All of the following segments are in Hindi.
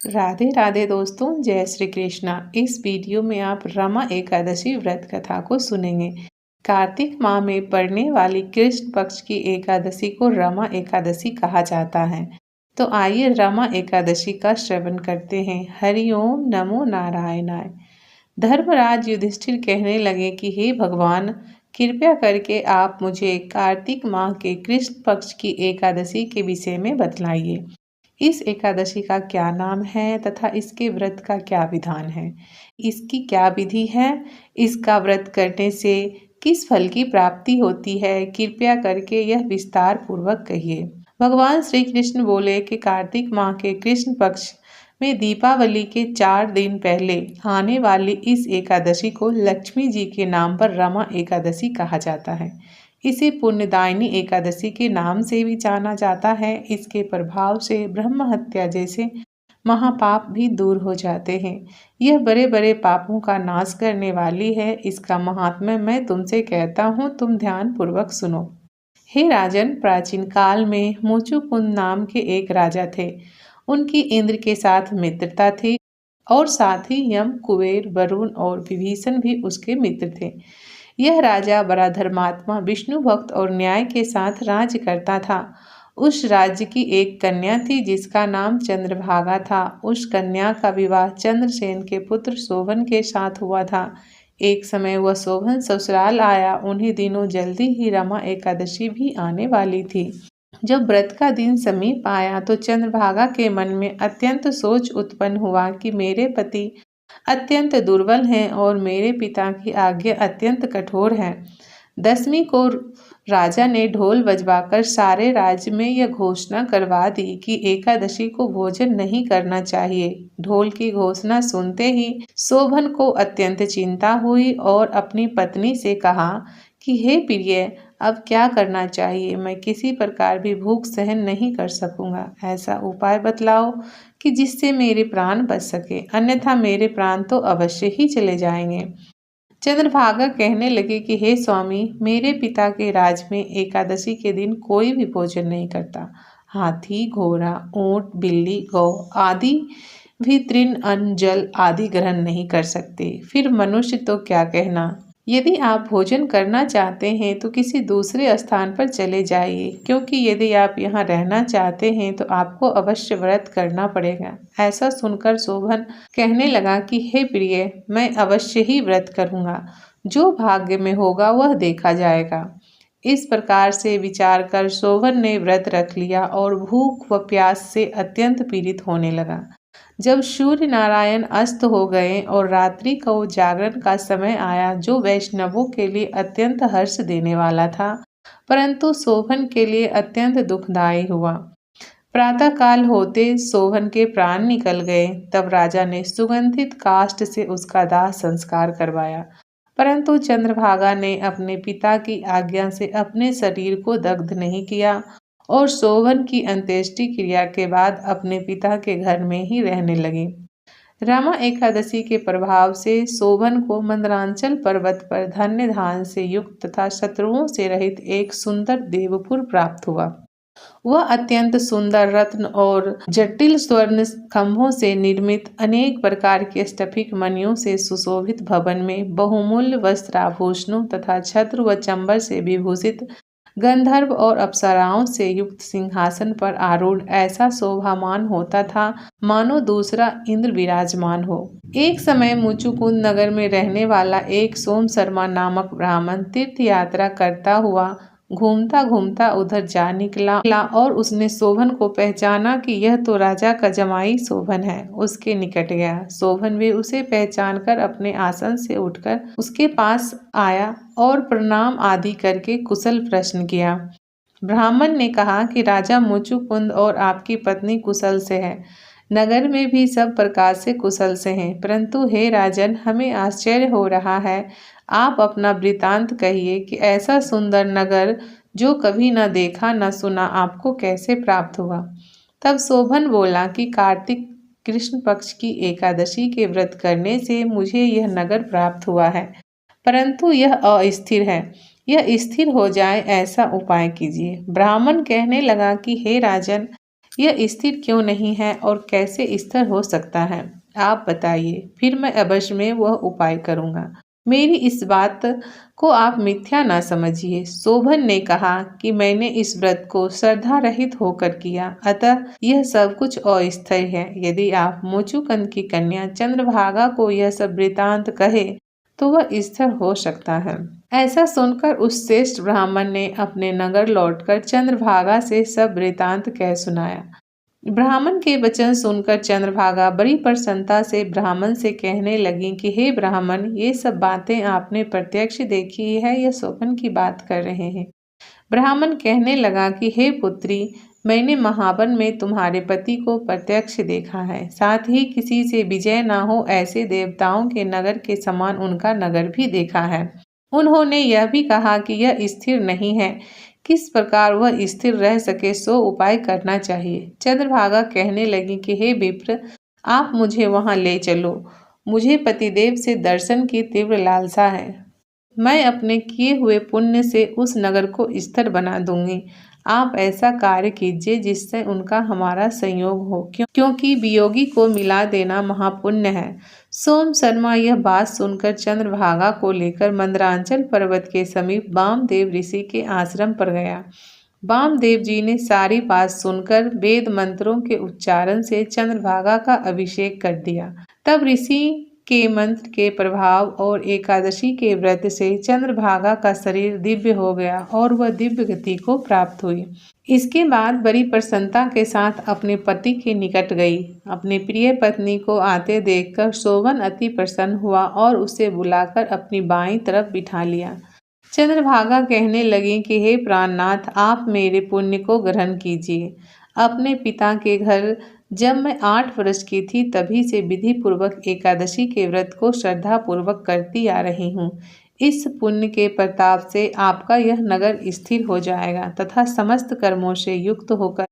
राधे राधे दोस्तों, जय श्री कृष्णा। इस वीडियो में आप रमा एकादशी व्रत कथा को सुनेंगे। कार्तिक माह में पड़ने वाली कृष्ण पक्ष की एकादशी को रमा एकादशी कहा जाता है। तो आइए रमा एकादशी का श्रवण करते हैं। हरि ओम नमो नारायणाय। धर्मराज युधिष्ठिर कहने लगे कि हे भगवान, कृपया करके आप मुझे कार्तिक माह के कृष्ण पक्ष की एकादशी के विषय में बतलाइए। इस एकादशी का क्या नाम है तथा इसके व्रत का क्या विधान है, इसकी क्या विधि है, इसका व्रत करने से किस फल की प्राप्ति होती है, कृपया करके यह विस्तार पूर्वक कहिए। भगवान श्री कृष्ण बोले कि कार्तिक माह के कृष्ण पक्ष में दीपावली के 4 दिन पहले आने वाली इस एकादशी को लक्ष्मी जी के नाम पर रमा एकादशी कहा जाता है। इसे पुण्यदायिनी एकादशी के नाम से भी जाना जाता है। इसके प्रभाव से ब्रह्म हत्या जैसे महापाप भी दूर हो जाते हैं। यह बड़े बड़े पापों का नाश करने वाली है। इसका महात्म्य मैं तुमसे कहता हूँ, तुम ध्यान पूर्वक सुनो। हे राजन, प्राचीन काल में मुचुकुंद नाम के एक राजा थे। उनकी इंद्र के साथ मित्रता थी और साथ ही यम, कुबेर, वरुण और विभीषण भी उसके मित्र थे। यह राजा बड़ा धर्मात्मा, विष्णु भक्त और न्याय के साथ राज्य करता था। उस राज्य की एक कन्या थी जिसका नाम चंद्रभागा था। उस कन्या का विवाह चंद्रसेन के पुत्र शोभन के साथ हुआ था। एक समय वह शोभन ससुराल आया। उन्हीं दिनों जल्दी ही रमा एकादशी भी आने वाली थी। जब व्रत का दिन समीप आया तो चंद्रभागा के मन में अत्यंत सोच उत्पन्न हुआ कि मेरे पति अत्यंत दुर्बल हैं और मेरे पिता की आज्ञा अत्यंत कठोर है। 10वीं को राजा ने ढोल बजवाकर सारे राज्य में यह घोषणा करवा दी कि एकादशी को भोजन नहीं करना चाहिए। ढोल की घोषणा सुनते ही शोभन को अत्यंत चिंता हुई और अपनी पत्नी से कहा कि हे प्रिय, अब क्या करना चाहिए? मैं किसी प्रकार भी भूख सहन नहीं कर सकूंगा। ऐसा उपाय बतलाओ कि जिससे मेरे प्राण बच सके, अन्यथा मेरे प्राण तो अवश्य ही चले जाएंगे। चंद्रभागा कहने लगे कि हे स्वामी, मेरे पिता के राज में एकादशी के दिन कोई भी भोजन नहीं करता। हाथी, घोड़ा, ऊंट, बिल्ली, गौ आदि भी तृण, अन्न, जल आदि ग्रहण नहीं कर सकते। फिर मनुष्य तो क्या कहना। यदि आप भोजन करना चाहते हैं तो किसी दूसरे स्थान पर चले जाइए, क्योंकि यदि आप यहाँ रहना चाहते हैं तो आपको अवश्य व्रत करना पड़ेगा। ऐसा सुनकर शोभन कहने लगा कि हे प्रिय, मैं अवश्य ही व्रत करूँगा। जो भाग्य में होगा वह देखा जाएगा। इस प्रकार से विचार कर शोभन ने व्रत रख लिया और भूख व प्यास से अत्यंत पीड़ित होने लगा। जब सूर्य नारायण अस्त हो गए और रात्रि को जागरण का समय आया, जो वैष्णवों के लिए अत्यंत हर्ष देने वाला था, परंतु शोभन के लिए अत्यंत दुखदायी हुआ। प्रातः काल होते शोभन के प्राण निकल गए। तब राजा ने सुगंधित काष्ठ से उसका दाह संस्कार करवाया, परंतु चंद्रभागा ने अपने पिता की आज्ञा से अपने शरीर को दग्ध नहीं किया और शोभन की अंत्येष्टि क्रिया के बाद अपने पिता के घर में ही रहने लगी। रमा एकादशी के प्रभाव से शोभन को मंदरांचल पर्वत पर धन्य धान से युक्त तथा शत्रुओं से रहित एक सुंदर देवपुर प्राप्त हुआ। वह अत्यंत सुंदर रत्न और जटिल स्वर्ण खंभों से निर्मित अनेक प्रकार के स्फटिक मणियों से सुशोभित भवन में बहुमूल्य वस्त्राभूषणों तथा छत्र व चंबर से विभूषित गंधर्व और अप्सराओं से युक्त सिंहासन पर आरूढ़ ऐसा शोभामान होता था मानो दूसरा इंद्र विराजमान हो। एक समय मुचुकुंद नगर में रहने वाला एक सोम शर्मा नामक ब्राह्मण तीर्थ यात्रा करता हुआ घूमता घूमता उधर जा निकला और उसने शोभन को पहचाना कि यह तो राजा का जमाई शोभन है। उसके निकट गया। शोभन भी उसे पहचान कर अपने आसन से उठकर उसके पास आया और प्रणाम आदि करके कुशल प्रश्न किया। ब्राह्मण ने कहा कि राजा मुचुकुंद और आपकी पत्नी कुशल से है। नगर में भी सब प्रकार से कुशल से हैं, परंतु हे राजन, हमें आश्चर्य हो रहा है। आप अपना वृतांत कहिए कि ऐसा सुंदर नगर जो कभी न देखा न सुना आपको कैसे प्राप्त हुआ। तब शोभन बोला कि कार्तिक कृष्ण पक्ष की एकादशी के व्रत करने से मुझे यह नगर प्राप्त हुआ है, परंतु यह अस्थिर है। यह स्थिर हो जाए ऐसा उपाय कीजिए। ब्राह्मण कहने लगा कि हे राजन, यह स्थिर क्यों नहीं है और कैसे स्थिर हो सकता है? आप बताइए, फिर मैं अवश्य में वह उपाय करूँगा। मेरी इस बात को आप मिथ्या न समझिए। शोभन ने कहा कि मैंने इस व्रत को श्रद्धा रहित होकर किया, अतः यह सब कुछ अस्थायी है। यदि आप मोचूकंद की कन्या चंद्रभागा को यह सब वृतांत कहे तो वह स्थिर हो सकता है। ऐसा सुनकर उस श्रेष्ठ ब्राह्मण ने अपने नगर लौटकर चंद्रभागा से सब वृतांत कह सुनाया। ब्राह्मण के वचन सुनकर चंद्रभागा बड़ी प्रसन्नता से ब्राह्मण से कहने लगी कि हे ब्राह्मण, ये सब बातें आपने प्रत्यक्ष देखी है या स्वप्न की बात कर रहे हैं? ब्राह्मण कहने लगा कि हे पुत्री, मैंने महावन में तुम्हारे पति को प्रत्यक्ष देखा है, साथ ही किसी से विजय ना हो ऐसे देवताओं के नगर के समान उनका नगर भी देखा है। उन्होंने यह भी कहा कि यह स्थिर नहीं है, किस प्रकार वह स्थिर रह सके सो उपाय करना चाहिए। चंद्रभागा कहने लगी कि हे विप्र, आप मुझे वहां ले चलो, मुझे पतिदेव से दर्शन की तीव्र लालसा है। मैं अपने किए हुए पुण्य से उस नगर को स्थिर बना दूंगी। आप ऐसा कार्य कीजिए जिससे उनका हमारा संयोग हो, क्योंकि वियोगी को मिला देना महापुण्य है। सोम शर्मा यह बात सुनकर चंद्रभागा को लेकर मंदरांचल पर्वत के समीप वामदेव ऋषि के आश्रम पर गया। वामदेव जी ने सारी बात सुनकर वेद मंत्रों के उच्चारण से चंद्रभागा का अभिषेक कर दिया। तब ऋषि के मंत्र के प्रभाव और एकादशी के व्रत से चंद्रभागा का शरीर दिव्य हो गया और वह दिव्य गति को प्राप्त हुई। इसके बाद बड़ी प्रसन्नता के साथ अपने पति के निकट गई। अपनी प्रिय पत्नी को आते देखकर शोभन अति प्रसन्न हुआ और उसे बुलाकर अपनी बाईं तरफ बिठा लिया। चंद्रभागा कहने लगी कि हे प्राणनाथ, आप मेरे पुण्य को ग्रहण कीजिए। अपने पिता के घर जब मैं 8 वर्ष की थी तभी से विधि पूर्वक एकादशी के व्रत को श्रद्धा पूर्वक करती आ रही हूँ। इस पुण्य के प्रताप से आपका यह नगर स्थिर हो जाएगा तथा समस्त कर्मों से युक्त होकर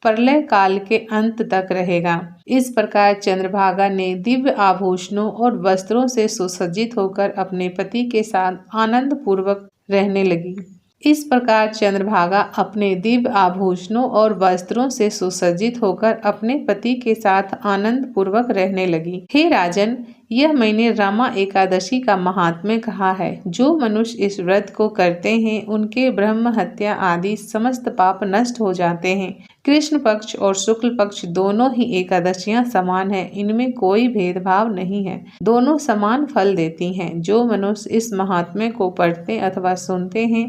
प्रलय काल के अंत तक रहेगा। इस प्रकार चंद्रभागा ने दिव्य आभूषणों और वस्त्रों से सुसज्जित होकर अपने पति के साथ आनंद पूर्वक रहने लगी। इस प्रकार चंद्रभागा अपने दिव्य आभूषणों और वस्त्रों से सुसज्जित होकर अपने पति के साथ आनंद पूर्वक रहने लगी। हे राजन, यह मैंने रमा एकादशी का महात्म्य कहा है। जो मनुष्य इस व्रत को करते हैं उनके ब्रह्म हत्या आदि समस्त पाप नष्ट हो जाते हैं। कृष्ण पक्ष और शुक्ल पक्ष दोनों ही एकादशियां समान है, इनमें कोई भेदभाव नहीं है, दोनों समान फल देती हैं। जो मनुष्य इस महात्म्य को पढ़ते अथवा सुनते हैं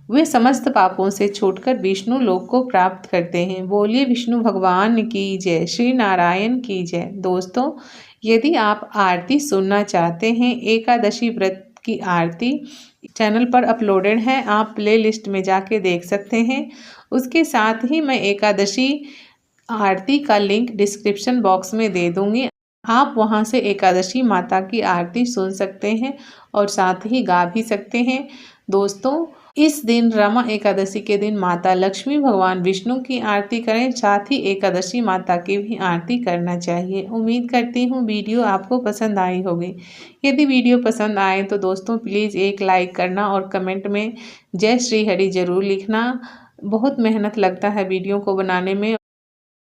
वे समस्त पापों से छूटकर विष्णु लोक को प्राप्त करते हैं। बोलिए विष्णु भगवान की जय, श्री नारायण की जय। दोस्तों, यदि आप आरती सुनना चाहते हैं, एकादशी व्रत की आरती चैनल पर अपलोडेड है, आप प्लेलिस्ट में जाके देख सकते हैं। उसके साथ ही मैं एकादशी आरती का लिंक डिस्क्रिप्शन बॉक्स में दे दूंगी, आप वहां से एकादशी माता की आरती सुन सकते हैं और साथ ही गा भी सकते हैं। दोस्तों, इस दिन रमा एकादशी के दिन माता लक्ष्मी भगवान विष्णु की आरती करें, साथ ही एकादशी माता की भी आरती करना चाहिए। उम्मीद करती हूँ वीडियो आपको पसंद आई होगी। यदि वीडियो पसंद आए तो दोस्तों प्लीज़ एक लाइक करना और कमेंट में जय श्री हरि जरूर लिखना। बहुत मेहनत लगता है वीडियो को बनाने में